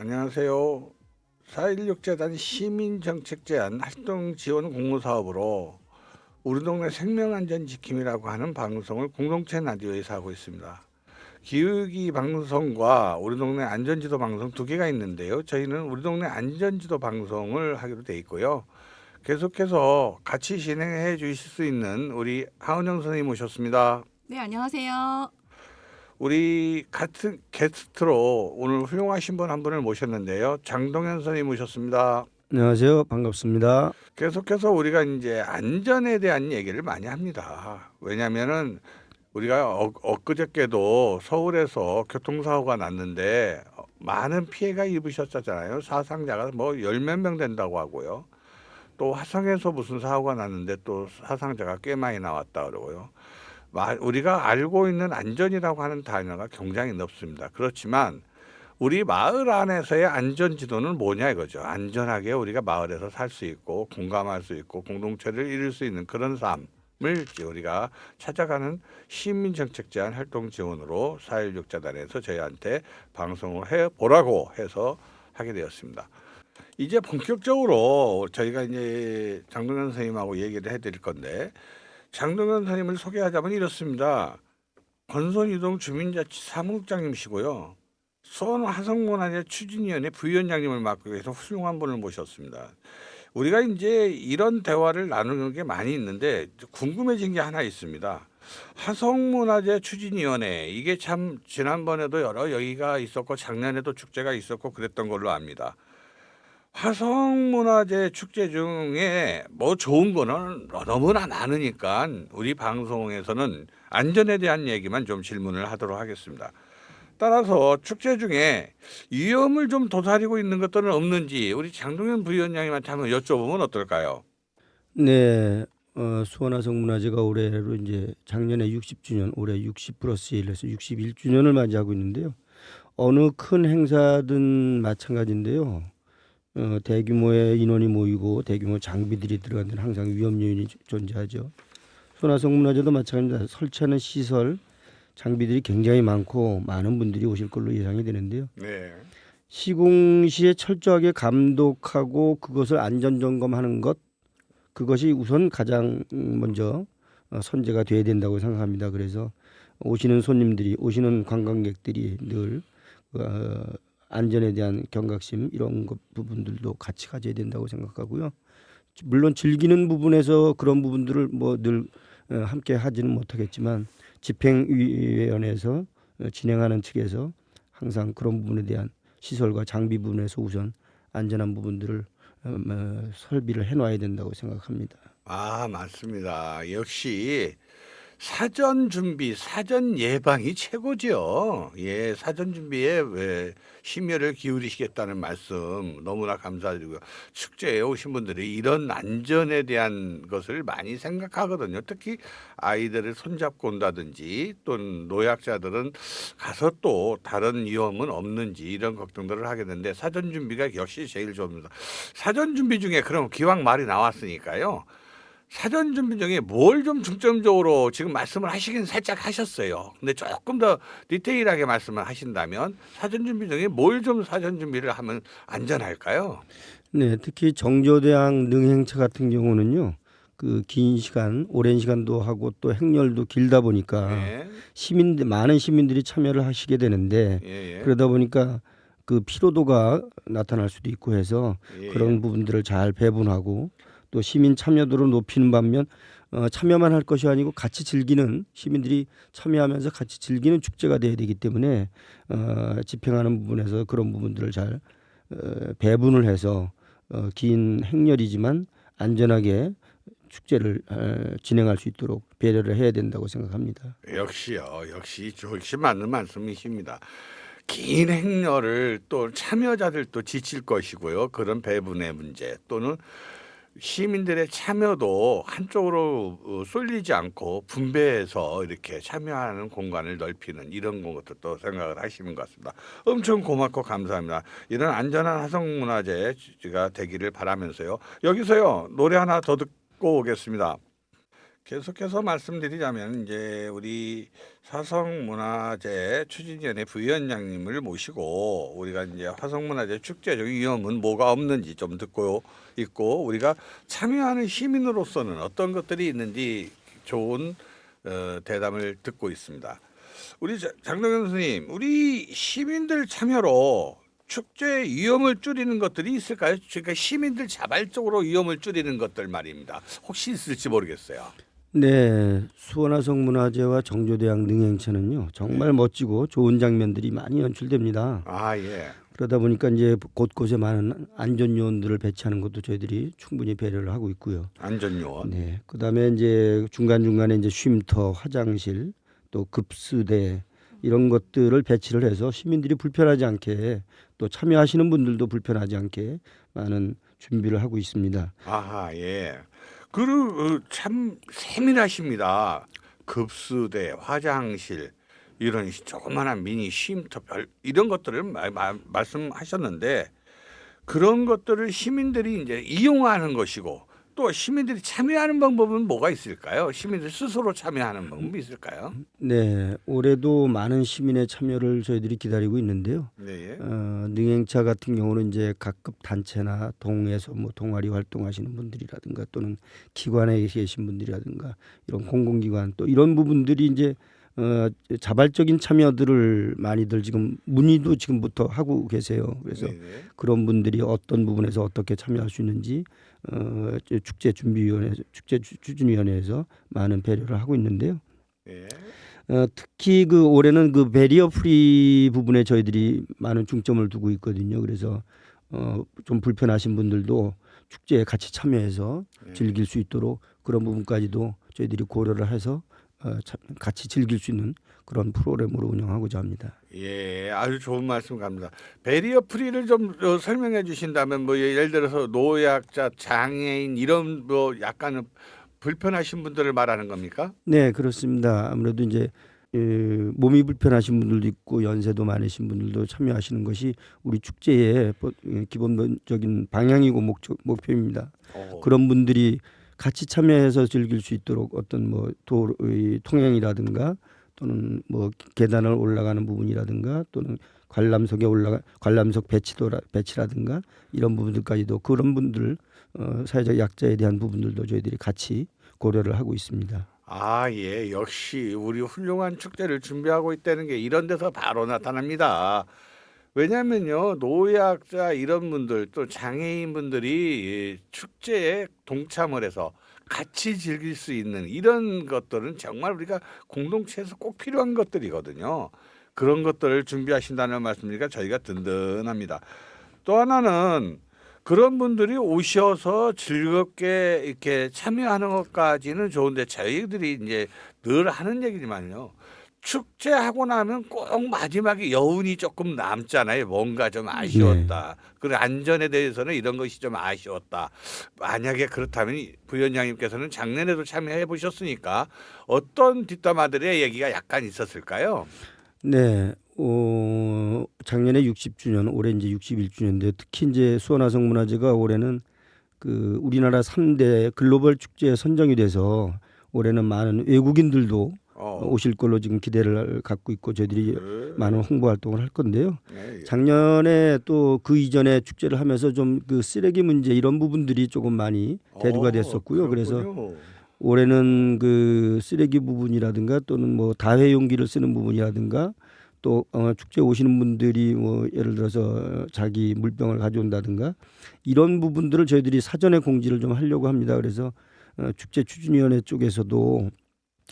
안녕하세요. 4.16재단 시민정책제안 활동지원 공모사업으로 우리 동네 생명안전지킴이라고 하는 방송을 공동체 라디오에서 하고 있습니다. 기후위기 방송과 우리 동네 안전지도 방송 두 개가 있는데요. 저희는 우리 동네 안전지도 방송을 하기로 돼 있고요. 계속해서 같이 진행해 주실 수 있는 우리 하은영 선생님 모셨습니다. 네, 안녕하세요. 우리 같은 게스트로 오늘 훌륭하신 분 한 분을 모셨는데요. 장동현 선생님 모셨습니다. 안녕하세요. 반갑습니다. 계속해서 우리가 이제 안전에 대한 얘기를 많이 합니다. 왜냐하면은 우리가 엊그저께도 서울에서 교통사고가 났는데 많은 피해가 입으셨잖아요. 사상자가 뭐 열 몇 명 된다고 하고요. 또 화성에서 무슨 사고가 났는데 또 사상자가 꽤 많이 나왔다 그러고요. 우리가 알고 있는 안전이라고 하는 단어가 굉장히 넓습니다. 그렇지만 우리 마을 안에서의 안전지도는 뭐냐 이거죠. 안전하게 우리가 마을에서 살 수 있고 공감할 수 있고 공동체를 이룰 수 있는 그런 삶을 우리가 찾아가는 시민정책제안 활동지원으로 4.16재단에서 저희한테 방송을 해보라고 해서 하게 되었습니다. 이제 본격적으로 저희가 이제 장동현 선생님하고 얘기를 해드릴 건데, 장동현 선생님을 소개하자면 이렇습니다. 건선이동 주민자치 사무국장님이시고요. 수원 화성문화재 추진위원회 부위원장님을 맡고 계셔서 훌륭한 분을 모셨습니다. 우리가 이제 이런 대화를 나누는 게 많이 있는데 궁금해진 게 하나 있습니다. 화성문화재 추진위원회, 이게 참 지난번에도 여러 여기가 있었고 작년에도 축제가 있었고 그랬던 걸로 압니다. 화성문화재 축제 중에 뭐 좋은 거는 너무나 많으니까 우리 방송에서는 안전에 대한 얘기만 좀 질문을 하도록 하겠습니다. 따라서 축제 중에 위험을 좀 도사리고 있는 것들은 없는지 우리 장동현 부위원장님한테 한번 여쭤보면 어떨까요? 네, 수원화성문화재가 올해로 이제 작년에 60주년, 올해 60 플러스 1에서 61주년을 맞이하고 있는데요. 어느 큰 행사든 마찬가지인데요. 대규모의 인원이 모이고 대규모 장비들이 들어간 데는 항상 위험 요인이 존재하죠. 수원화성문화재도 마찬가지입니다. 설치하는 시설, 장비들이 굉장히 많고 많은 분들이 오실 걸로 예상이 되는데요. 네. 시공시에 철저하게 감독하고 그것을 안전 점검하는 것, 그것이 우선 가장 먼저 선제가 돼야 된다고 생각합니다. 그래서 오시는 손님들이, 오시는 관광객들이 늘 안전에 대한 경각심 이런 것 부분들도 같이 가져야 된다고 생각하고요. 물론 즐기는 부분에서 그런 부분들을 뭐 늘 함께 하지는 못하겠지만 집행위원회에서 진행하는 측에서 항상 그런 부분에 대한 시설과 장비 부분에서 우선 안전한 부분들을 설비를 해놔야 된다고 생각합니다. 아, 맞습니다. 역시 사전 준비, 사전 예방이 최고죠. 예, 사전 준비에 왜 심혈을 기울이시겠다는 말씀 너무나 감사드리고요. 축제에 오신 분들이 이런 안전에 대한 것을 많이 생각하거든요. 특히 아이들을 손잡고 온다든지 또 노약자들은 가서 또 다른 위험은 없는지 이런 걱정들을 하게 되는데 사전 준비가 역시 제일 좋습니다. 사전 준비 중에 그럼 기왕 말이 나왔으니까요. 사전 준비 중에 뭘 좀 중점적으로 지금 말씀을 하시긴 살짝 하셨어요. 근데 조금 더 디테일하게 말씀을 하신다면 사전 준비 중에 뭘 좀 사전 준비를 하면 안전할까요? 네, 특히 정조대왕 능행차 같은 경우는요. 그 긴 시간, 오랜 시간도 하고 또 행렬도 길다 보니까 예, 많은 시민들이 참여를 하시게 되는데 예, 예, 그러다 보니까 그 피로도가 나타날 수도 있고 해서 예, 그런 부분들을 잘 배분하고 또 시민 참여도를 높이는 반면 참여만 할 것이 아니고 같이 즐기는 시민들이 참여하면서 같이 즐기는 축제가 돼야 되기 때문에 집행하는 부분에서 그런 부분들을 잘 배분을 해서 긴 행렬이지만 안전하게 축제를 진행할 수 있도록 배려를 해야 된다고 생각합니다. 역시요, 역시 맞는 말씀이십니다. 긴 행렬을 또 참여자들도 지칠 것이고요. 그런 배분의 문제 또는 시민들의 참여도 한쪽으로 쏠리지 않고 분배해서 이렇게 참여하는 공간을 넓히는 이런 것도 생각을 하시는 것 같습니다. 엄청 고맙고 감사합니다. 이런 안전한 화성문화재가 되기를 바라면서요. 여기서요 노래 하나 더 듣고 오겠습니다. 계속해서 말씀드리자면 이제 우리 화성문화재 추진위원회 부위원장님을 모시고 우리가 이제 화성문화재 축제적 위험은 뭐가 없는지 좀 듣고 있고 우리가 참여하는 시민으로서는 어떤 것들이 있는지 좋은 대담을 듣고 있습니다. 우리 장동현 선생님, 우리 시민들 참여로 축제 위험을 줄이는 것들이 있을까요? 그러니까 시민들 자발적으로 위험을 줄이는 것들 말입니다. 혹시 있을지 모르겠어요. 네, 수원화성 문화재와 정조대왕 능행체는요 정말 멋지고 좋은 장면들이 많이 연출됩니다. 아, 예. 그러다 보니까 이제 곳곳에 많은 안전 요원들을 배치하는 것도 저희들이 충분히 배려를 하고 있고요. 안전요원. 네, 그다음에 이제 중간 중간에 이제 쉼터, 화장실, 또 급수대 이런 것들을 배치를 해서 시민들이 불편하지 않게 또 참여하시는 분들도 불편하지 않게 많은 준비를 하고 있습니다. 아하, 예. 그리고 참 세밀하십니다. 급수대, 화장실 이런 조그마한 미니 쉼터 별 이런 것들을 말씀하셨는데 그런 것들을 시민들이 이제 이용하는 것이고 또 시민들이 참여하는 방법은 뭐가 있을까요? 시민들 스스로 참여하는 방법이 있을까요? 네, 올해도 많은 시민의 참여를 저희들이 기다리고 있는데요. 네. 능행차 같은 경우는 이제 각급 단체나 동에서 뭐 동아리 활동하시는 분들이라든가 또는 기관에 계신 분들이라든가 이런 공공기관 또 이런 부분들이 이제 자발적인 참여들을 많이들 지금 문의도 지금부터 하고 계세요. 그래서 네. 그런 분들이 어떤 부분에서 어떻게 참여할 수 있는지 축제 준비위원회, 축제 추진위원회에서 많은 배려를 하고 있는데요. 네. 특히 그 올해는 그 베리어 프리 부분에 저희들이 많은 중점을 두고 있거든요. 그래서 좀 불편하신 분들도 축제에 같이 참여해서 즐길 수 있도록 그런 부분까지도 저희들이 고려를 해서 같이 즐길 수 있는 그런 프로그램으로 운영하고자 합니다. 예, 아주 좋은 말씀 갑니다. 베리어 프리를 좀 설명해 주신다면 뭐 예를 들어서 노약자, 장애인 이런 뭐 약간 불편하신 분들을 말하는 겁니까? 네, 그렇습니다. 아무래도 이제 몸이 불편하신 분들도 있고 연세도 많으신 분들도 참여하시는 것이 우리 축제의 기본적인 방향이고 목표입니다. 그런 분들이 같이 참여해서 즐길 수 있도록 어떤 뭐 통행이라든가 또는 뭐 계단을 올라가는 부분이라든가 또는 관람석 배치라든가 이런 부분들까지도 그런 분들 사회적 약자에 대한 부분들도 저희들이 같이 고려를 하고 있습니다. 아, 예, 역시 우리 훌륭한 축제를 준비하고 있다는 게 이런 데서 바로 나타납니다. 왜냐면요, 노약자 이런 분들 또 장애인 분들이 축제에 동참을 해서 같이 즐길 수 있는 이런 것들은 정말 우리가 공동체에서 꼭 필요한 것들이거든요. 그런 것들을 준비하신다는 말씀이니까 저희가 든든합니다. 또 하나는 그런 분들이 오셔서 즐겁게 이렇게 참여하는 것까지는 좋은데 저희들이 이제 늘 하는 얘기지만요. 축제하고 나면 꼭 마지막에 여운이 조금 남잖아요. 뭔가 좀 아쉬웠다. 그리고 안전에 대해서는 이런 것이 좀 아쉬웠다. 만약에 그렇다면 부위원장님께서는 작년에도 참여해 보셨으니까 어떤 뒷담화들의 얘기가 약간 있었을까요? 네, 작년에 60주년, 올해 이제 61주년인데 특히 이제 수원화성 문화재가 올해는 그 우리나라 3대 글로벌 축제에 선정이 돼서 올해는 많은 외국인들도 오실 걸로 지금 기대를 갖고 있고 저희들이 많은 홍보 활동을 할 건데요. 네. 작년에 또 그 이전에 축제를 하면서 좀 그 쓰레기 문제 이런 부분들이 조금 많이 대두가 됐었고요. 그래서 그렇군요. 올해는 그 쓰레기 부분이라든가 또는 뭐 다회용기를 쓰는 부분이라든가 또 축제 오시는 분들이 뭐 예를 들어서 자기 물병을 가져온다든가 이런 부분들을 저희들이 사전에 공지를 좀 하려고 합니다. 그래서 축제 추진위원회 쪽에서도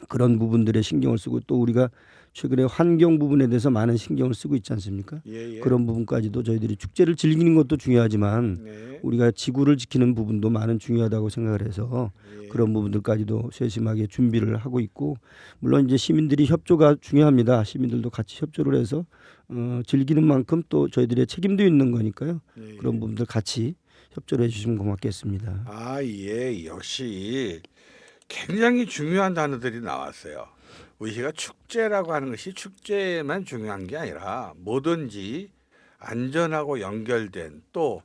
그런 부분들에 신경을 쓰고 또 우리가 최근에 환경 부분에 대해서 많은 신경을 쓰고 있지 않습니까? 예. 그런 부분까지도 저희들이 축제를 즐기는 것도 중요하지만 네. 우리가 지구를 지키는 부분도 많은 중요하다고 생각을 해서 그런 부분들까지도 세심하게 준비를 하고 있고 물론 이제 시민들이 협조가 중요합니다. 시민들도 같이 협조를 해서 즐기는 만큼 또 저희들의 책임도 있는 거니까요. 그런 부분들 같이 협조를 해주시면 고맙겠습니다. 아, 예, 역시 굉장히 중요한 단어들이 나왔어요. 우리가 축제라고 하는 것이 축제만 중요한 게 아니라 뭐든지 안전하고 연결된 또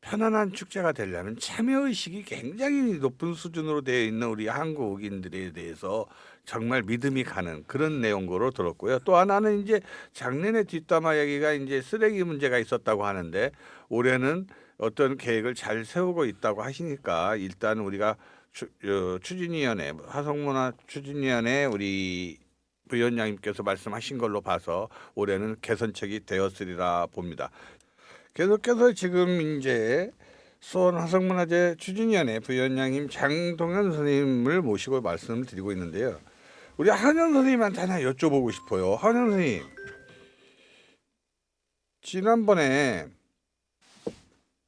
편안한 축제가 되려면 참여 의식이 굉장히 높은 수준으로 되어 있는 우리 한국인들에 대해서 정말 믿음이 가는 그런 내용으로 들었고요. 또 하나는 이제 작년에 뒷담화 얘기가 이제 쓰레기 문제가 있었다고 하는데 올해는 어떤 계획을 잘 세우고 있다고 하시니까 일단 우리가 추진위원회 화성문화 추진위원회 우리 부위원장님께서 말씀하신 걸로 봐서 올해는 개선책이 되었으리라 봅니다. 계속해서 지금 이제 수원 화성문화재 추진위원회 부위원장님 장동현 선생님을 모시고 말씀을 드리고 있는데요. 우리 한현 선생님한테 하나 여쭤보고 싶어요. 한현 선생님,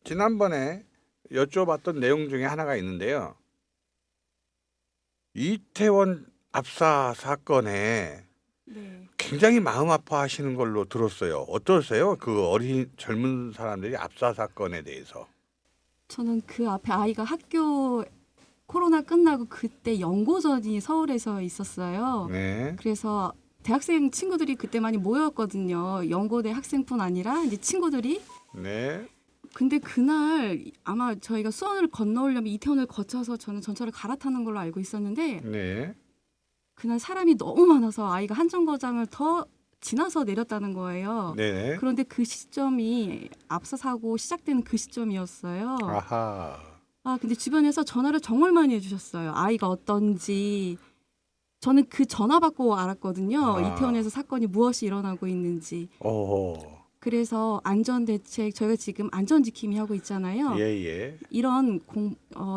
지난번에 여쭤봤던 내용 중에 하나가 있는데요. 이태원 압사 사건에 네. 굉장히 마음 아파하시는 걸로 들었어요. 어떠세요? 그 어린 젊은 사람들이 압사 사건에 대해서. 저는 그 앞에 아이가 학교 코로나 끝나고 그때 연고전이 서울에서 있었어요. 네. 그래서 대학생 친구들이 그때 많이 모였거든요. 연고대 학생뿐 아니라 이제 친구들이. 네. 근데 그날 아마 저희가 수원을 건너오려면 이태원을 거쳐서 저는 전철을 갈아타는 걸로 알고 있었는데 네. 그날 사람이 너무 많아서 아이가 한 정거장을 더 지나서 내렸다는 거예요. 네. 그런데 그 시점이 압사 사고 시작되는 그 시점이었어요. 아하. 근데 주변에서 전화를 정말 많이 해주셨어요. 아이가 어떤지. 저는 그 전화 받고 알았거든요. 아. 이태원에서 사건이 무엇이 일어나고 있는지. 오. 그래서 안전대책, 저희가 지금 안전지킴이 하고 있잖아요. 예. 이런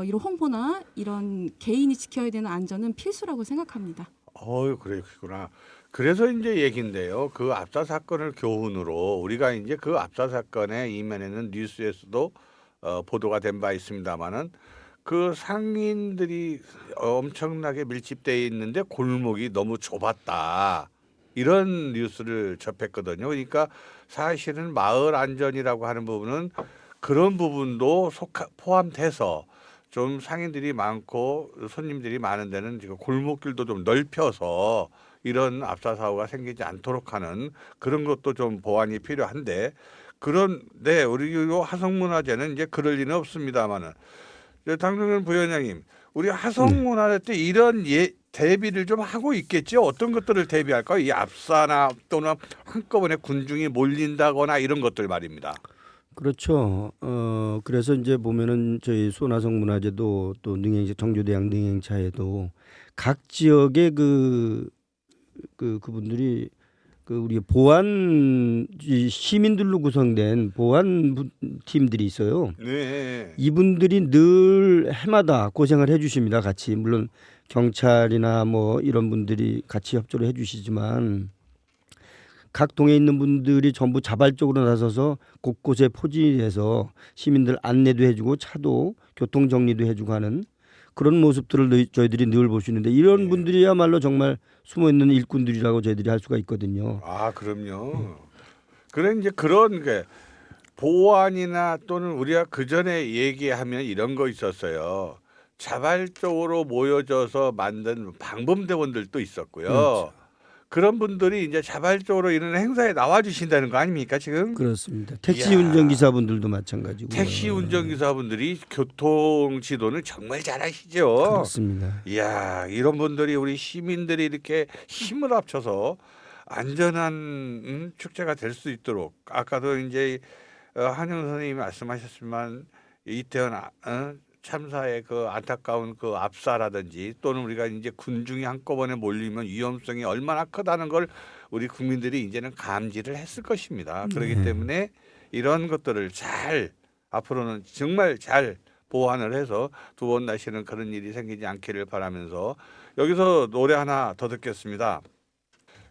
이런 홍보나 이런 개인이 지켜야 되는 안전은 필수라고 생각합니다. 그랬구나. 그래서 이제 얘긴데요. 그 압사 사건을 교훈으로 우리가 이제 그 압사 사건의 이면에는 뉴스에서도 보도가 된 바 있습니다만은 그 상인들이 엄청나게 밀집되어 있는데 골목이 너무 좁았다. 이런 뉴스를 접했거든요. 그러니까 사실은 마을 안전이라고 하는 부분은 그런 부분도 포함돼서 좀 상인들이 많고 손님들이 많은 데는 지금 골목길도 좀 넓혀서 이런 압사 사고가 생기지 않도록 하는 그런 것도 좀 보완이 필요한데 그런데 우리 화성문화재는 이제 그럴 리는 없습니다만은 당동현 부위원장님, 우리 화성문화재 때 이런 대비를 좀 하고 있겠죠? 어떤 것들을 대비할까요? 이 압사나 또는 한꺼번에 군중이 몰린다거나 이런 것들 말입니다. 그렇죠. 그래서 이제 보면은 저희 수원화성 문화재도 또 능행차 정주대학 능행차에도 각 지역의 그분들이 그 우리 보안 시민들로 구성된 보안 팀들이 있어요. 네. 이분들이 늘 해마다 고생을 해주십니다. 같이 물론 경찰이나 뭐 이런 분들이 같이 협조를 해주시지만 각 동에 있는 분들이 전부 자발적으로 나서서 곳곳에 포진해서 시민들 안내도 해주고 차도 교통 정리도 해주고 하는 그런 모습들을 저희들이 늘 볼 수 있는데 이런 분들이야말로 정말 숨어 있는 일꾼들이라고 저희들이 할 수가 있거든요. 그럼요. 그래 이제 그런 게 보안이나 또는 우리가 그 전에 얘기하면 이런 거 있었어요. 자발적으로 모여져서 만든 방범대원들도 있었고요. 그렇죠. 그런 분들이 이제 자발적으로 이런 행사에 나와 주신다는 거 아닙니까 지금? 그렇습니다. 택시 이야. 운전기사분들도 마찬가지고. 택시 운전기사분들이 교통 지도는 정말 잘하시죠. 그렇습니다. 이야, 이런 분들이 우리 시민들이 이렇게 힘을 합쳐서 안전한 축제가 될 수 있도록 아까도 이제 한영 선생님이 말씀하셨지만 이태원 참사의 그 안타까운 그 압사라든지 또는 우리가 이제 군중이 한꺼번에 몰리면 위험성이 얼마나 크다는 걸 우리 국민들이 이제는 감지를 했을 것입니다. 그렇기 때문에 이런 것들을 잘 앞으로는 정말 잘 보완을 해서 두 번 다시는 그런 일이 생기지 않기를 바라면서 여기서 노래 하나 더 듣겠습니다.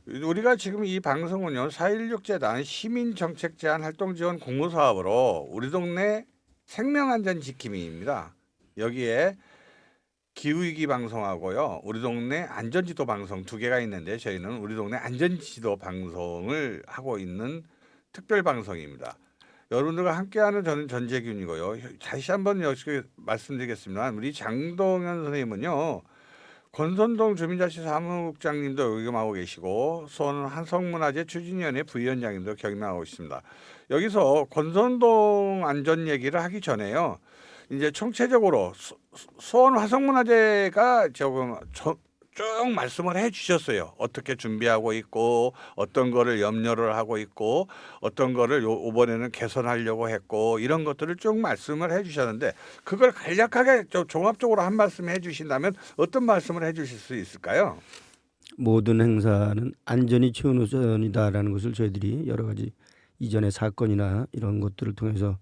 우리가 지금 이 방송은요 4.16 재단 시민정책제한 활동지원 공모사업으로 우리 동네 생명안전지킴이입니다. 여기에 기후위기 방송하고요 우리 동네 안전지도 방송 두 개가 있는데 저희는 우리 동네 안전지도 방송을 하고 있는 특별 방송입니다. 여러분들과 함께하는 저는 전재균이고요. 다시 한번 여기 말씀드리겠습니다. 우리 장동현 선생님은요 권선동 주민자치 사무국장님도 역임하고 계시고 수원 한성문화재 추진위원회 부위원장님도 격임하고 있습니다. 여기서 권선동 안전 얘기를 하기 전에요. 이제 총체적으로 수원 화성문화재가 조금 쭉 말씀을 해주셨어요. 어떻게 준비하고 있고 어떤 거를 염려를 하고 있고 어떤 거를 이번에는 개선하려고 했고 이런 것들을 쭉 말씀을 해주셨는데 그걸 간략하게 좀 종합적으로 한 말씀 해주신다면 어떤 말씀을 해주실 수 있을까요? 모든 행사는 안전이 최우선이다라는 것을 저희들이 여러 가지 이전의 사건이나 이런 것들을 통해서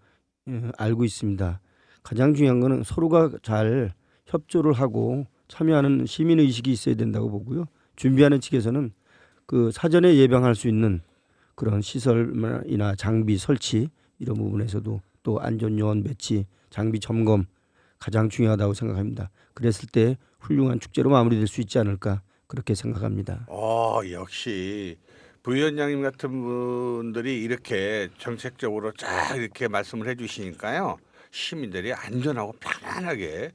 알고 있습니다. 가장 중요한 것은 서로가 잘 협조를 하고 참여하는 시민 의식이 있어야 된다고 보고요. 준비하는 측에서는 그 사전에 예방할 수 있는 그런 시설이나 장비 설치 이런 부분에서도 또 안전 요원 배치, 장비 점검 가장 중요하다고 생각합니다. 그랬을 때 훌륭한 축제로 마무리될 수 있지 않을까 그렇게 생각합니다. 역시 부위원장님 같은 분들이 이렇게 정책적으로 쫙 이렇게 말씀을 해주시니까요. 시민들이 안전하고 편안하게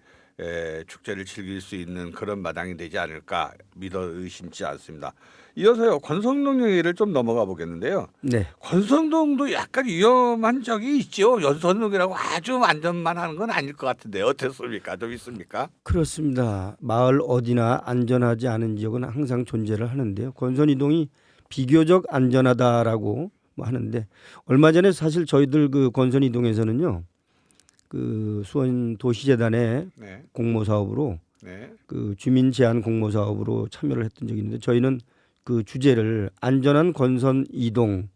축제를 즐길 수 있는 그런 마당이 되지 않을까 믿어 의심치 않습니다. 이어서요 권성동 얘기를 좀 넘어가 보겠는데요. 네, 권성동도 약간 위험한 적이 있죠. 연선동이라고 아주 안전만 하는 건 아닐 것 같은데 어땠습니까? 좀 있습니까? 그렇습니다. 마을 어디나 안전하지 않은 지역은 항상 존재를 하는데요. 권선이동이 비교적 안전하다라고 뭐 하는데 얼마 전에 사실 저희들 그 권선이동에서는요. 그 수원 도시재단의 네, 공모 사업으로 네. 그 주민 제한 공모 사업으로 참여를 했던 적이 있는데 저희는 그 주제를 안전한 권선 이동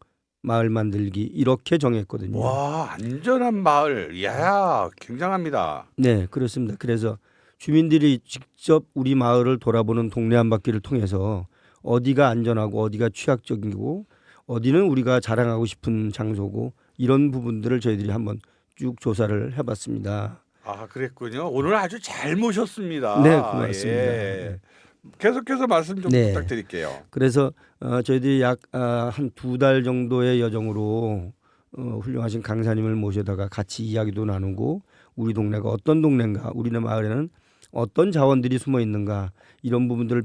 마을 만들기 이렇게 정했거든요. 와 안전한 마을, 야 굉장합니다. 네, 그렇습니다. 그래서 주민들이 직접 우리 마을을 돌아보는 동네 한 바퀴를 통해서 어디가 안전하고 어디가 취약적이고 어디는 우리가 자랑하고 싶은 장소고 이런 부분들을 저희들이 한번 쭉 조사를 해봤습니다. 아 그랬군요. 오늘 아주 잘 모셨습니다. 네, 고맙습니다. 예. 계속해서 말씀 좀 네. 부탁드릴게요. 그래서 저희들이 약 한 2달 정도의 여정으로 훌륭하신 강사님을 모셔다가 같이 이야기도 나누고 우리 동네가 어떤 동네인가, 우리네 마을에는 어떤 자원들이 숨어 있는가 이런 부분들을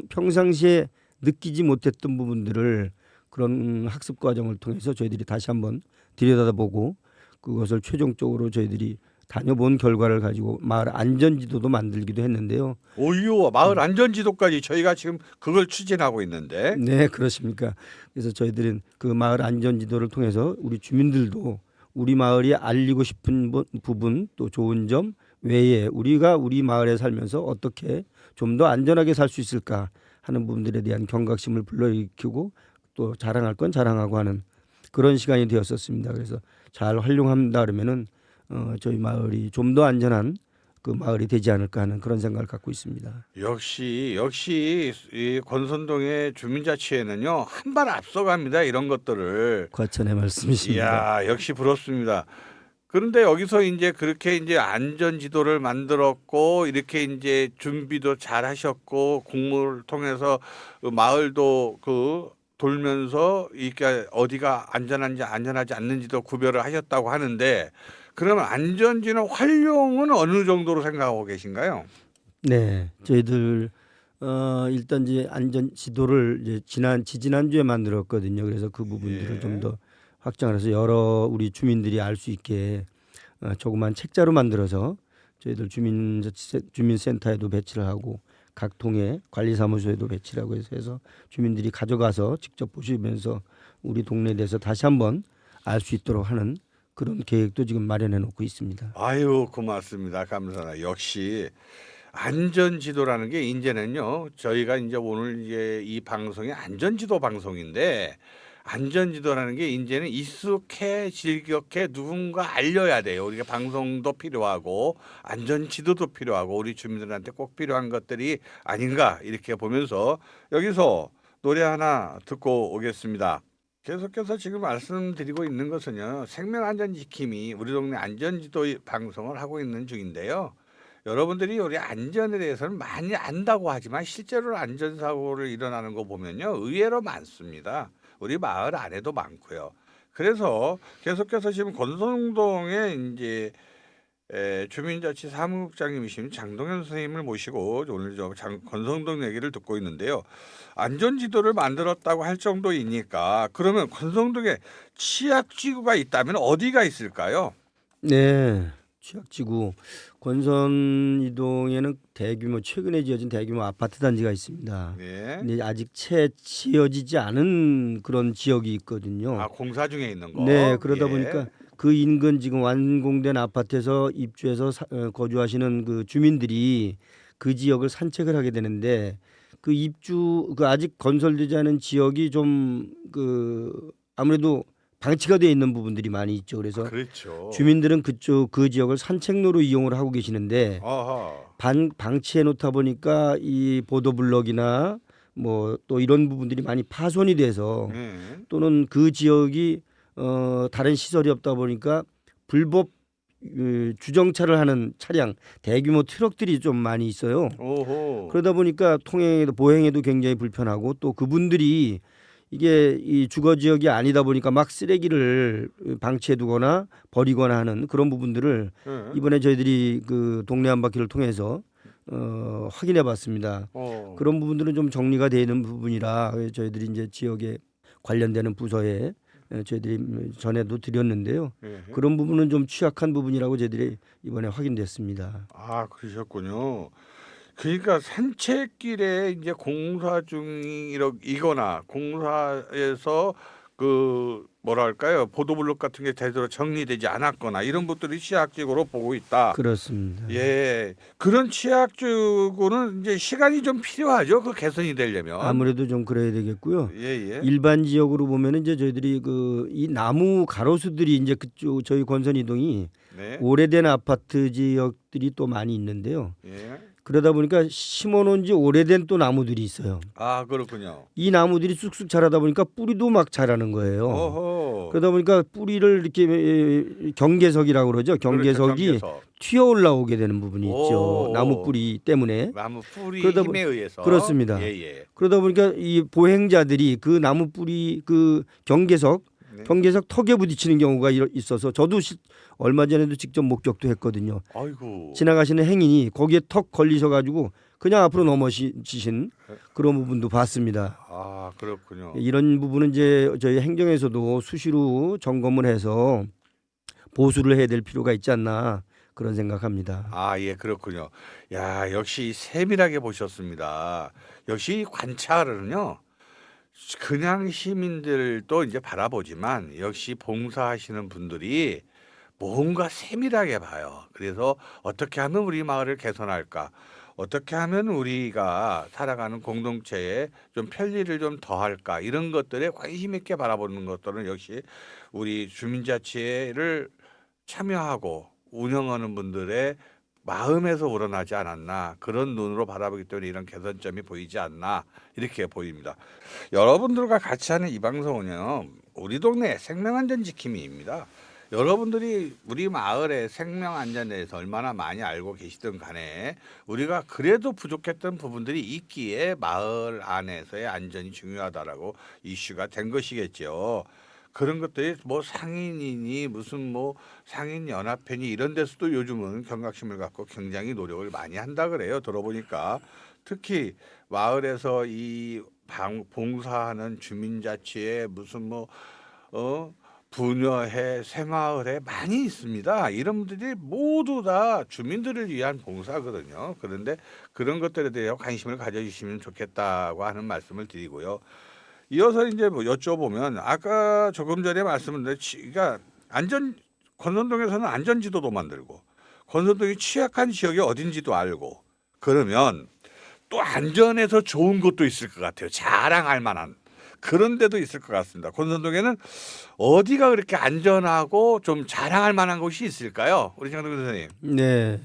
평상시에 느끼지 못했던 부분들을 그런 학습 과정을 통해서 저희들이 다시 한번 들여다보고 그것을 최종적으로 저희들이 다녀본 결과를 가지고 마을 안전지도도 만들기도 했는데요. 오유 마을 안전지도까지 저희가 지금 그걸 추진하고 있는데 네, 그렇습니까? 그래서 저희들은 그 마을 안전지도를 통해서 우리 주민들도 우리 마을이 알리고 싶은 부분 또 좋은 점 외에 우리가 우리 마을에 살면서 어떻게 좀 더 안전하게 살 수 있을까 하는 부분들에 대한 경각심을 불러일으키고 또 자랑할 건 자랑하고 하는 그런 시간이 되었었습니다. 그래서 잘 활용한다 그러면은 저희 마을이 좀 더 안전한 그 마을이 되지 않을까 하는 그런 생각을 갖고 있습니다. 역시 이 권선동의 주민자치회는요 한 발 앞서갑니다. 이런 것들을. 과천의 말씀이십니다. 이야 역시 부럽습니다. 그런데 여기서 이제 그렇게 이제 안전지도를 만들었고 이렇게 이제 준비도 잘 하셨고 공모를 통해서 그 마을도 그 돌면서 이게 어디가 안전한지 안전하지 않는지도 구별을 하셨다고 하는데 그러면 안전지는 활용은 어느 정도로 생각하고 계신가요? 네, 저희들 일단 이제 안전 지도를 이제 지난주에 만들었거든요. 그래서 그 부분들을 예. 좀 더 확장을 해서 여러 우리 주민들이 알 수 있게 조그만 책자로 만들어서 저희들 주민센터에도 배치를 하고 각 동에 관리사무소에도 배치를 하고 해서 주민들이 가져가서 직접 보시면서 우리 동네에 대해서 다시 한번 알 수 있도록 하는 그런 계획도 지금 마련해 놓고 있습니다. 아유 고맙습니다. 감사합니다. 역시 안전지도라는 게 이제는요 저희가 이제 오늘 이제 이 방송이 안전지도 방송인데 안전지도라는 게 이제는 익숙해 누군가 알려야 돼요. 우리가 방송도 필요하고 안전지도도 필요하고 우리 주민들한테 꼭 필요한 것들이 아닌가 이렇게 보면서 여기서 노래 하나 듣고 오겠습니다. 계속해서 지금 말씀드리고 있는 것은요 생명안전지킴이 우리 동네 안전지도 방송을 하고 있는 중인데요. 여러분들이 우리 안전에 대해서는 많이 안다고 하지만 실제로 안전사고를 일어나는 거 보면요 의외로 많습니다. 우리 마을 안에도 많고요. 그래서 계속해서 지금 권성동에 이제 주민자치 사무국장님이신 장동현 선생님을 모시고 오늘 건성동 얘기를 듣고 있는데요. 안전지도를 만들었다고 할 정도이니까 그러면 건성동에 취약지구가 있다면 어디가 있을까요? 네, 취약지구 권선 이동에는 대규모 최근에 지어진 대규모 아파트 단지가 있습니다. 네. 근데 아직 채 지어지지 않은 그런 지역이 있거든요. 아, 공사 중에 있는 거. 네, 그러다 예. 보니까 그 인근 지금 완공된 아파트에서 입주해서 거주하시는 그 주민들이 그 지역을 산책을 하게 되는데 그 아직 건설되지 않은 지역이 좀 그 아무래도 방치가 되어 있는 부분들이 많이 있죠. 그래서 그렇죠. 주민들은 그 지역을 산책로로 이용을 하고 계시는데 아하. 방치해 놓다 보니까 이 보도블럭이나 뭐 또 이런 부분들이 많이 파손이 돼서 네. 또는 그 지역이 다른 시설이 없다 보니까 불법 주정차를 하는 차량 대규모 트럭들이 좀 많이 있어요. 오호. 그러다 보니까 통행에도 보행에도 굉장히 불편하고 또 그분들이 이게 이 주거 지역이 아니다 보니까 막 쓰레기를 방치해두거나 버리거나 하는 그런 부분들을 네. 이번에 저희들이 그 동네 한 바퀴를 통해서 확인해봤습니다. 그런 부분들은 좀 정리가 되는 부분이라 저희들이 이제 지역에 관련되는 부서에 저희들이 전에도 드렸는데요. 예. 그런 부분은 좀 취약한 부분이라고 저희들이 이번에 확인됐습니다. 아, 그러셨군요. 그러니까 산책길에 이제 공사 중이거나 공사에서 그 뭐랄까요, 보도블록 같은 게 제대로 정리되지 않았거나 이런 것들이 취약지구로 보고 있다. 그렇습니다. 예, 그런 취약지구는 이제 시간이 좀 필요하죠. 그 개선이 되려면. 아무래도 좀 그래야 되겠고요. 예. 일반 지역으로 보면은 이제 저희들이 그 이 나무 가로수들이 이제 그쪽 저희 권선 이동이 네. 오래된 아파트 지역들이 또 많이 있는데요. 예. 그러다 보니까 심어놓은 지 오래된 또 나무들이 있어요. 아, 그렇군요. 이 나무들이 쑥쑥 자라다 보니까 뿌리도 막 자라는 거예요. 어허. 그러다 보니까 뿌리를 이렇게 경계석이라고 그러죠. 경계석이 그렇죠, 경계석. 튀어 올라오게 되는 부분이 있죠. 오. 나무 뿌리 때문에. 나무 뿌리 그러다 힘에 의해서. 그렇습니다. 예. 그러다 보니까 이 보행자들이 그 나무 뿌리 그 경계석 네. 턱에 부딪히는 경우가 있어서 저도 얼마 전에도 직접 목격도 했거든요. 아이고. 지나가시는 행인이 거기에 턱 걸리셔 가지고 그냥 앞으로 넘어지신 그런 부분도 봤습니다. 아, 그렇군요. 이런 부분은 이제 저희 행정에서도 수시로 점검을 해서 보수를 해야 될 필요가 있지 않나 그런 생각합니다. 아, 예, 그렇군요. 야, 역시 세밀하게 보셨습니다. 역시 관찰은요, 그냥 시민들도 이제 바라보지만 역시 봉사하시는 분들이 뭔가 세밀하게 봐요. 그래서 어떻게 하면 우리 마을을 개선할까? 어떻게 하면 우리가 살아가는 공동체에 좀 편리를 좀 더할까? 이런 것들에 관심 있게 바라보는 것들은 역시 우리 주민자치를 참여하고 운영하는 분들의 마음에서 우러나지 않았나, 그런 눈으로 바라보기 때문에 이런 개선점이 보이지 않나 이렇게 보입니다. 여러분들과 같이 하는 이 방송은요, 우리 동네 생명안전지킴이입니다. 여러분들이 우리 마을의 생명안전에 대해서 얼마나 많이 알고 계시든 간에 우리가 그래도 부족했던 부분들이 있기에 마을 안에서의 안전이 중요하다라고 이슈가 된 것이겠죠. 그런 것들이 뭐 상인이니 무슨 뭐 상인연합회니 이런 데서도 요즘은 경각심을 갖고 굉장히 노력을 많이 한다 그래요. 들어보니까 특히 마을에서 이 봉사하는 주민자치에 무슨 뭐 부녀회, 새마을회 많이 있습니다. 이런 분들이 모두 다 주민들을 위한 봉사거든요. 그런데 그런 것들에 대해 관심을 가져주시면 좋겠다고 하는 말씀을 드리고요. 이어서 이제 뭐 여쭤보면 아까 조금 전에 말씀드린 그러니까 건선동에서는 안전지도도 만들고 건선동이 취약한 지역이 어딘지도 알고 그러면 또 안전해서 좋은 곳도 있을 것 같아요. 자랑할 만한 그런 데도 있을 것 같습니다. 건선동에는 어디가 그렇게 안전하고 좀 자랑할 만한 곳이 있을까요? 우리 장동근 선생님. 네.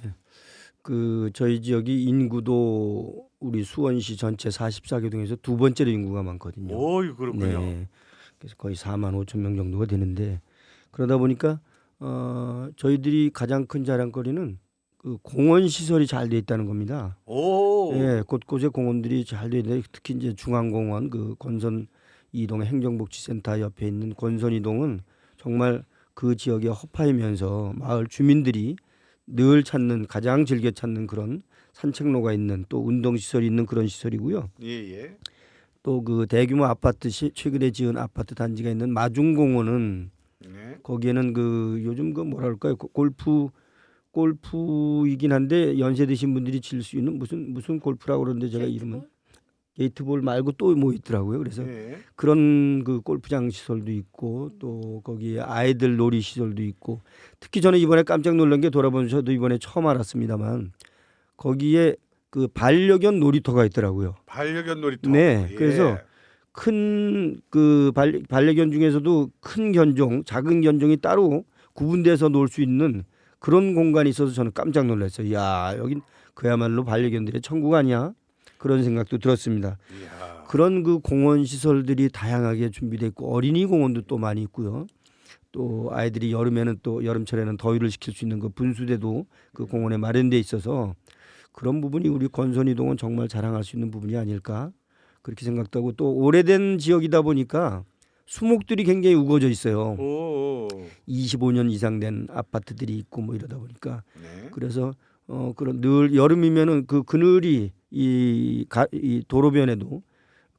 그 저희 지역이 인구도 우리 수원시 전체 44개 동에서 두 번째로 인구가 많거든요. 오, 그렇군요. 네. 그래서 거의 4만 5천 명 정도가 되는데 그러다 보니까 저희들이 가장 큰 자랑거리는 그 공원 시설이 잘 돼 있다는 겁니다. 오. 예, 곳곳에 공원들이 잘 돼 있는데 특히 이제 중앙공원 그 건선 이동 행정복지센터 옆에 있는 건선 이동은 정말 그 지역에 허파이면서 마을 주민들이 늘 찾는 가장 즐겨 찾는 그런 산책로가 있는 또 운동 시설이 있는 그런 시설이고요. 예. 또 그 대규모 아파트 최근에 지은 아파트 단지가 있는 마중공원은 네. 거기에는 그 요즘 그 뭐랄까요 골프이긴 한데 연세 드신 분들이 칠 수 있는 무슨 골프라고 그러는데 제가 이름은 게이트볼 말고 또 뭐 있더라고요. 그래서 예. 그런 그 골프장 시설도 있고 또 거기에 아이들 놀이 시설도 있고 특히 저는 이번에 깜짝 놀란 게 돌아보면서 저도 이번에 처음 알았습니다만 거기에 그 반려견 놀이터가 있더라고요. 반려견 놀이터. 네, 예. 그래서 큰 그 반려견 중에서도 큰 견종, 작은 견종이 따로 구분돼서 놀 수 있는 그런 공간이 있어서 저는 깜짝 놀랐어요. 야, 여긴 그야말로 반려견들의 천국 아니야? 그런 생각도 들었습니다. 이야. 그런 그 공원 시설들이 다양하게 준비돼 있고 어린이 공원도 또 많이 있고요. 또 아이들이 여름에는 또 여름철에는 더위를 식힐 수 있는 그 분수대도 그 공원에 마련돼 있어서 그런 부분이 우리 권선이동은 정말 자랑할 수 있는 부분이 아닐까 그렇게 생각도 하고 또 오래된 지역이다 보니까 수목들이 굉장히 우거져 있어요. 오. 25년 이상 된 아파트들이 있고 뭐 이러다 보니까 네. 그래서 그런 늘 여름이면은 그 그늘이 이 도로변에도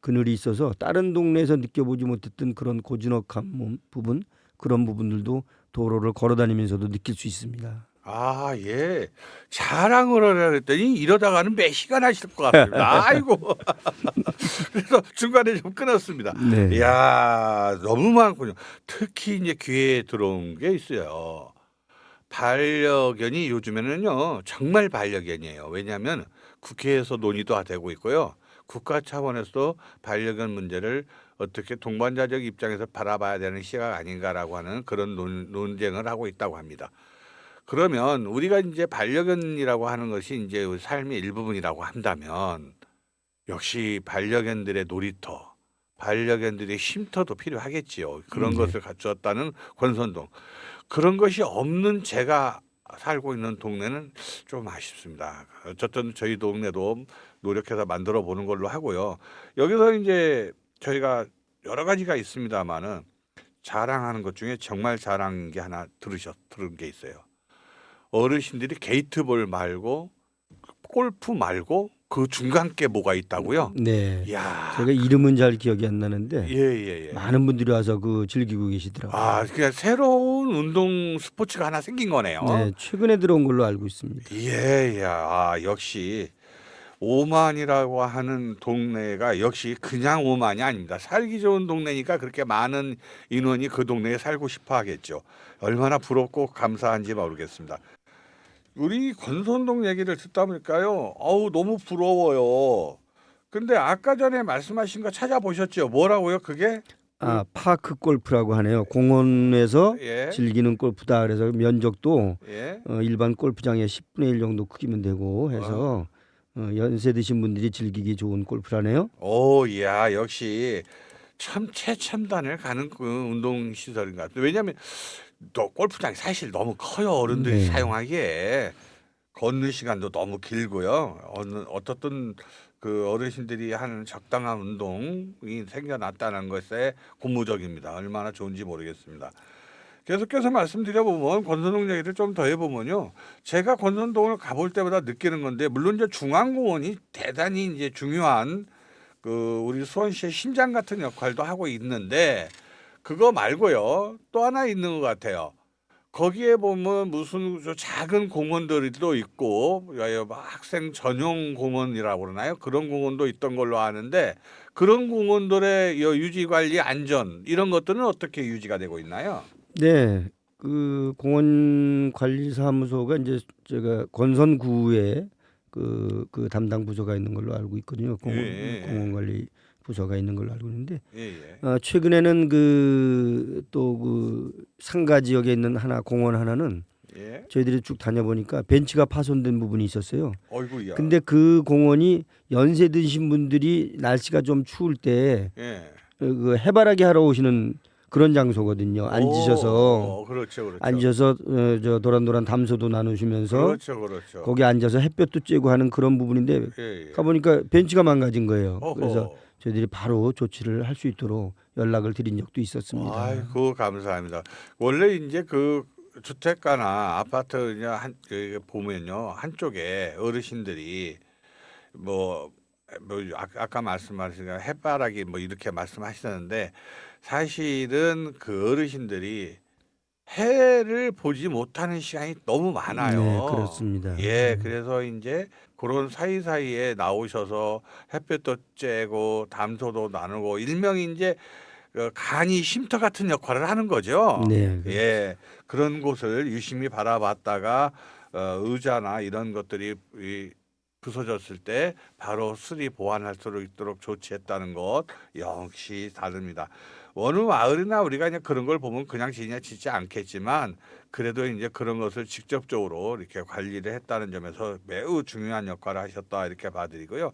그늘이 있어서 다른 동네에서 느껴보지 못했던 그런 고즈넉한 부분 그런 부분들도 도로를 걸어다니면서도 느낄 수 있습니다. 아, 예. 자랑을 하려 했더니 이러다가는 몇 시간 하실 것 같습니다. 아이고. 그래서 중간에 좀 끊었습니다. 네. 이야, 너무 많군요. 특히 이제 귀에 들어온 게 있어요. 반려견이 요즘에는요, 정말 반려견이에요. 왜냐하면 국회에서 논의도 되고 있고요. 국가 차원에서도 반려견 문제를 어떻게 동반자적 입장에서 바라봐야 되는 시각 아닌가라고 하는 그런 논쟁을 하고 있다고 합니다. 그러면 우리가 이제 반려견이라고 하는 것이 이제 우리 삶의 일부분이라고 한다면 역시 반려견들의 놀이터, 반려견들의 쉼터도 필요하겠지요. 그런 네. 것을 갖추었다는 권선동. 그런 것이 없는 제가 살고 있는 동네는 좀 아쉽습니다. 어쨌든 저희 동네도 노력해서 만들어 보는 걸로 하고요. 여기서 이제 저희가 여러 가지가 있습니다만은 자랑하는 것 중에 정말 자랑인 게 하나 들은 게 있어요. 어르신들이 게이트볼 말고 골프 말고 그 중간 게 뭐가 있다고요? 네. 이야. 제가 이름은 잘 기억이 안 나는데 예. 많은 분들이 와서 그 즐기고 계시더라고요. 아, 그냥 새로운 운동 스포츠가 하나 생긴 거네요. 네, 최근에 들어온 걸로 알고 있습니다. 예. 아, 역시 오만이라고 하는 동네가 역시 그냥 오만이 아닙니다. 살기 좋은 동네니까 그렇게 많은 인원이 그 동네에 살고 싶어 하겠죠. 얼마나 부럽고 감사한지 모르겠습니다. 우리 권선동 얘기를 듣다 보니까요. 어우, 너무 부러워요. 근데 아까 전에 말씀하신 거 찾아보셨죠? 뭐라고요? 그게? 아, 파크 골프라고 하네요. 공원에서 예. 즐기는 골프다. 그래서 면적도 예. 일반 골프장의 10분의 1 정도 크기면 되고 해서 연세 드신 분들이 즐기기 좋은 골프라네요. 오, 이야, 역시 참 최첨단을 가는 그 운동 시설인 것 같아요. 왜냐하면 또 골프장이 사실 너무 커요. 어른들이 네. 사용하기에 걷는 시간도 너무 길고요. 어떻든 그 어르신들이 하는 적당한 운동이 생겨났다는 것에 고무적입니다. 얼마나 좋은지 모르겠습니다. 계속해서 말씀드려보면 권선동 얘기를 좀 더 해보면요. 제가 권선동을 가볼 때마다 느끼는 건데 물론 이제 중앙공원이 대단히 이제 중요한 그 우리 수원시의 심장 같은 역할도 하고 있는데 그거 말고요. 또 하나 있는 것 같아요. 거기에 보면 무슨 저 작은 공원들도 있고 학생 전용 공원이라고 그러나요? 그런 공원도 있던 걸로 아는데 그런 공원들의 유지 관리 안전 이런 것들은 어떻게 유지가 되고 있나요? 네, 그 공원관리사무소가 이제 제가 권선구에 그 담당 부서가 있는 걸로 알고 있거든요. 공원관리 부서가 있는 걸로 알고 있는데 예. 최근에는 그 또 그 상가 지역에 있는 공원 하나는 예. 저희들이 쭉 다녀보니까 벤치가 파손된 부분이 있었어요. 어이구야. 근데 그 공원이 연세 드신 분들이 날씨가 좀 추울 때 예. 그 해바라기 하러 오시는 그런 장소거든요. 앉으셔서 그렇죠. 앉아서 저 도란도란 담소도 나누시면서 그렇죠. 거기 앉아서 햇볕도 쬐고 하는 그런 부분인데 예. 가보니까 벤치가 망가진 거예요. 어허. 그래서 저희들이 바로 조치를 할 수 있도록 연락을 드린 적도 있었습니다. 아이고 감사합니다. 원래 이제 그 주택가나 아파트냐 보면요 한쪽에 어르신들이 뭐, 아까 말씀하신 해바라기 뭐 이렇게 말씀하셨는데 사실은 그 어르신들이 해를 보지 못하는 시간이 너무 많아요. 네, 그렇습니다. 예, 그래서 이제 그런 사이사이에 나오셔서 햇볕도 쬐고 담소도 나누고 일명이 이제 그 간이 쉼터 같은 역할을 하는 거죠. 네, 예, 그런 곳을 유심히 바라봤다가 의자나 이런 것들이 부서졌을 때 바로 수리 보완할 수 있도록 조치했다는 것 역시 다릅니다. 어느 마을이나 우리가 그냥 그런 걸 보면 그냥 지지 않겠지만 그래도 이제 그런 것을 직접적으로 이렇게 관리를 했다는 점에서 매우 중요한 역할을 하셨다 이렇게 봐드리고요.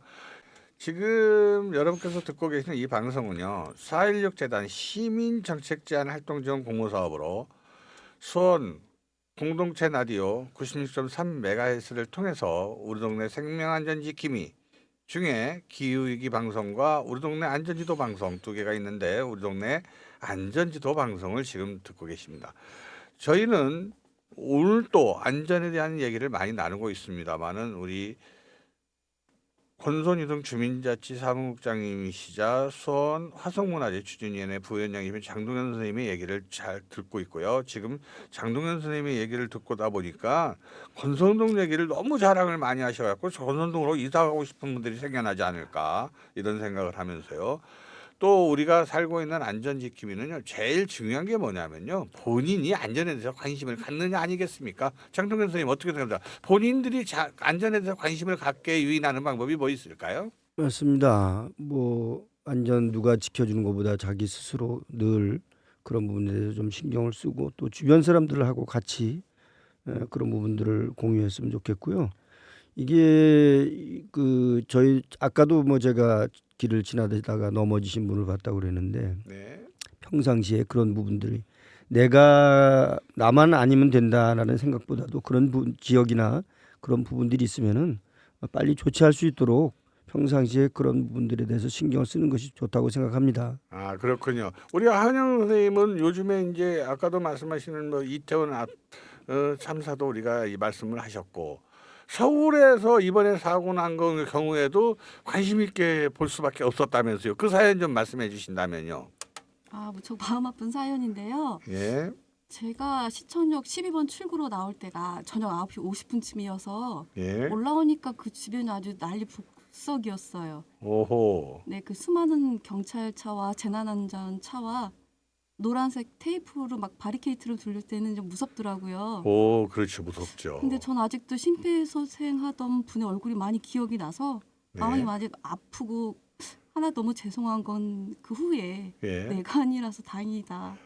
지금 여러분께서 듣고 계시는 이 방송은요. 4.16 재단 시민정책제안활동지원 공모사업으로 수원 공동체 라디오 96.3MHz를 통해서 우리 동네 생명안전지킴이 중에 기후위기 방송과 우리 동네 안전지도 방송 두 개가 있는데 우리 동네 안전지도 방송을 지금 듣고 계십니다. 저희는 오늘 또 안전에 대한 얘기를 많이 나누고 있습니다만은 우리 권선유등 주민자치사무국장님이시자 수원 화성문화재 추진위원회 부위원장님인 장동현 선생님의 얘기를 잘 듣고 있고요. 지금 장동현 선생님의 얘기를 듣고다 보니까 권선동 얘기를 너무 자랑을 많이 하셔갖고 권선동으로 이사 가고 싶은 분들이 생겨나지 않을까 이런 생각을 하면서요. 또 우리가 살고 있는 안전지킴이는요. 제일 중요한 게 뭐냐면요. 본인이 안전에 대해서 관심을 갖느냐 아니겠습니까? 장동현 선생님 어떻게 생각합니까? 본인들이 안전에 대해서 관심을 갖게 유인하는 방법이 뭐 있을까요? 맞습니다. 뭐 안전 누가 지켜주는 것보다 자기 스스로 늘 그런 부분에 대해서 좀 신경을 쓰고 또 주변 사람들하고 같이 그런 부분들을 공유했으면 좋겠고요. 이게 그 저희 아까도 뭐 제가 길을 지나다가 넘어지신 분을 봤다고 그랬는데 네. 평상시에 그런 부분들이 내가 나만 아니면 된다라는 생각보다도 그런 지역이나 그런 부분들이 있으면은 빨리 조치할 수 있도록 평상시에 그런 부분들에 대해서 신경을 쓰는 것이 좋다고 생각합니다. 아 그렇군요. 우리 한영 선생님은 요즘에 이제 아까도 말씀하시는 뭐 이태원 참사도 우리가 이 말씀을 하셨고 서울에서 이번에 사고 난 경우에도 관심 있게 볼 수밖에 없었다면서요. 그 사연 좀 말씀해 주신다면요. 아, 무척 마음 아픈 사연인데요. 예, 제가 시청역 12번 출구로 나올 때가 저녁 9시 50분쯤이어서 예. 올라오니까 그 주변이 아주 난리 북석이었어요. 오호. 네, 그 수많은 경찰차와 재난안전차와 노란색 테이프로 막 바리케이트를 돌릴 때는 좀 무섭더라고요. 오, 그렇죠. 무섭죠. 근데 전 아직도 심폐소생하던 분의 얼굴이 많이 기억이 나서 마음이 네. 많이 아프고 하나 너무 죄송한 건 그 후에 예. 내가 아니라서 다행이다.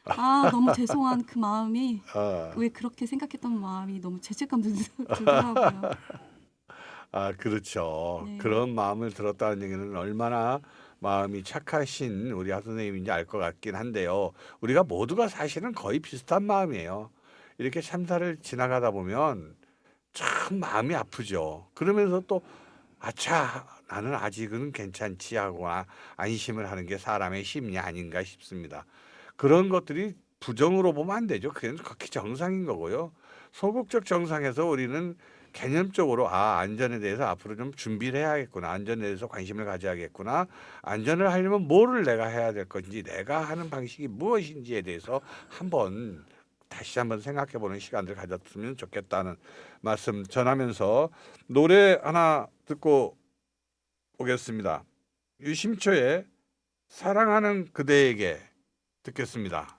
아, 너무 죄송한 그 마음이 아, 왜 그렇게 생각했던 마음이 너무 죄책감 들더라고요. 그렇죠. 네. 그런 마음을 들었다는 얘기는 얼마나 마음이 착하신 우리 하 선생님인지 알 것 같긴 한데요. 우리가 모두가 사실은 거의 비슷한 마음이에요. 이렇게 참사를 지나가다 보면 참 마음이 아프죠. 그러면서 또 아차 나는 아직은 괜찮지 하고 안심을 하는 게 사람의 심리 아닌가 싶습니다. 그런 것들이 부정으로 보면 안 되죠. 그게 극히 정상인 거고요. 소극적 정상에서 우리는 개념적으로 안전에 대해서 앞으로 좀 준비를 해야겠구나. 안전에 대해서 관심을 가져야겠구나. 안전을 하려면 뭐를 내가 해야 될 건지 내가 하는 방식이 무엇인지에 대해서 다시 한번 생각해 보는 시간을 가졌으면 좋겠다는 말씀 전하면서 노래 하나 듣고 오겠습니다. 유심초의 사랑하는 그대에게 듣겠습니다.